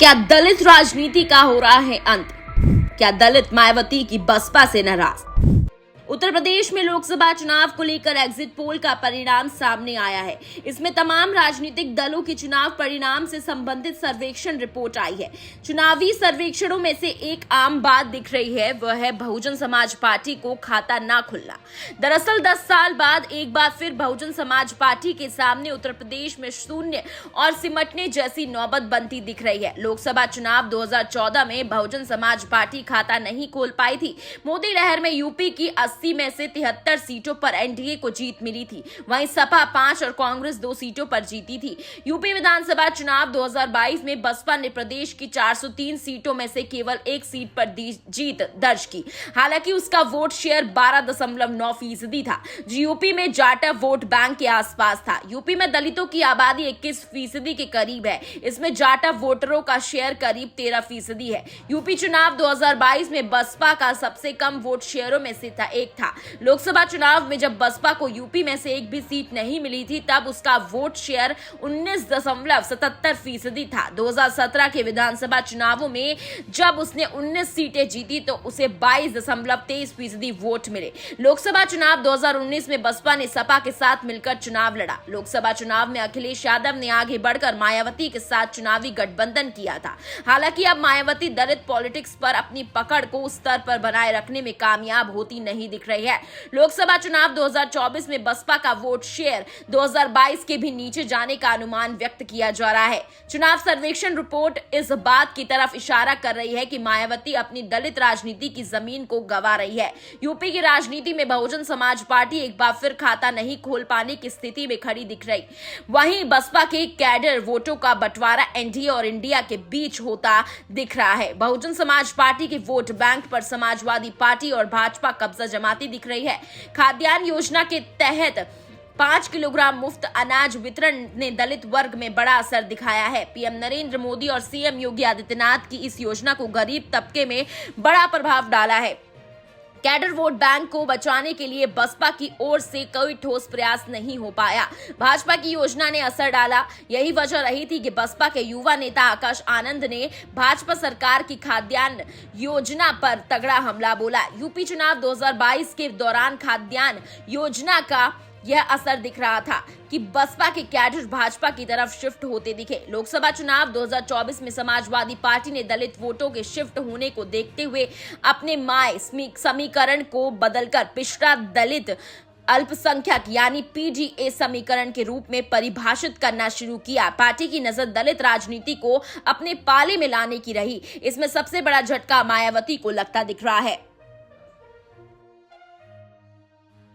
क्या दलित राजनीति का हो रहा है अंत? क्या दलित मायावती की बसपा से नाराज? उत्तर प्रदेश में लोकसभा चुनाव को लेकर एग्जिट पोल का परिणाम सामने आया है। इसमें तमाम राजनीतिक दलों की चुनाव परिणाम से संबंधित सर्वेक्षण रिपोर्ट आई है। चुनावी सर्वेक्षणों में से एक आम बात दिख रही है, वह है बहुजन समाज पार्टी को खाता ना खुलना। दरअसल 10 साल बाद एक बार फिर बहुजन समाज पार्टी के सामने उत्तर प्रदेश में शून्य और सिमटने जैसी नौबत बनती दिख रही है। लोकसभा चुनाव 2014 में बहुजन समाज पार्टी खाता नहीं खोल पाई थी। मोदी लहर में यूपी की 80 में से 73 सीटों पर एनडीए को जीत मिली थी। वहीं सपा 5 और कांग्रेस 2 सीटों पर जीती थी। यूपी विधानसभा चुनाव 2022 में बसपा ने प्रदेश की 403 सीटों में से केवल 1 सीट पर जीत दर्ज की। हालांकि उसका वोट शेयर 12.9% था, जो यूपी में जाटा वोट बैंक के आसपास था। यूपी में दलितों की आबादी 21% के करीब है। इसमें जाटा वोटरों का शेयर करीब 13% है। यूपी चुनाव 2022 में बसपा का सबसे कम वोट शेयरों में से एक था। लोकसभा चुनाव में जब बसपा को यूपी में से एक भी सीट नहीं मिली थी, तब उसका वोट शेयर 19.77% था। 2017 के विधानसभा चुनावों में जब उसने 19 सीटें जीती तो उसे 22.23% वोट मिले। लोकसभा चुनाव 2019 में बसपा ने सपा के साथ मिलकर चुनाव लड़ा। लोकसभा चुनाव में अखिलेश यादव ने आगे बढ़कर मायावती के साथ चुनावी गठबंधन किया था। हालांकि अब मायावती दलित पॉलिटिक्स पर अपनी पकड़ को उस स्तर पर बनाए रखने में कामयाब होती नहीं दिख रही है। लोकसभा चुनाव 2024 में बसपा का वोट शेयर 2022 के भी नीचे जाने का अनुमान व्यक्त किया जा रहा है। चुनाव सर्वेक्षण रिपोर्ट इस बात की तरफ इशारा कर रही है कि मायावती अपनी दलित राजनीति की जमीन को गंवा रही है। यूपी की राजनीति में बहुजन समाज पार्टी एक बार फिर खाता नहीं खोल पाने की स्थिति में खड़ी दिख रही। वहीं बसपा के कैडर वोटों का बंटवारा एनडीए और इंडिया के बीच होता दिख रहा है। बहुजन समाज पार्टी के वोट बैंक पर समाजवादी पार्टी और भाजपा कब्जा जमाती दिख रही है। खाद्यान्न योजना के तहत 5 किलोग्राम मुफ्त अनाज वितरण ने दलित वर्ग में बड़ा असर दिखाया है। पीएम नरेंद्र मोदी और सीएम योगी आदित्यनाथ की इस योजना को गरीब तबके में बड़ा प्रभाव डाला है। कैडर वोट बैंक को बचाने के लिए बसपा की ओर से कोई ठोस प्रयास नहीं हो पाया। भाजपा की योजना ने असर डाला। यही वजह रही थी कि बसपा के युवा नेता आकाश आनंद ने भाजपा सरकार की खाद्यान्न योजना पर तगड़ा हमला बोला। यूपी चुनाव 2022 के दौरान खाद्यान्न योजना का यह असर दिख रहा था कि बसपा के कैडर भाजपा की तरफ शिफ्ट होते दिखे। लोकसभा चुनाव 2024 में समाजवादी पार्टी ने दलित वोटों के शिफ्ट होने को देखते हुए अपने माय समीकरण को बदलकर पिछड़ा दलित अल्पसंख्यक यानी पीडीए समीकरण के रूप में परिभाषित करना शुरू किया। पार्टी की नजर दलित राजनीति को अपने पाले में लाने की रही। इसमें सबसे बड़ा झटका मायावती को लगता दिख रहा है।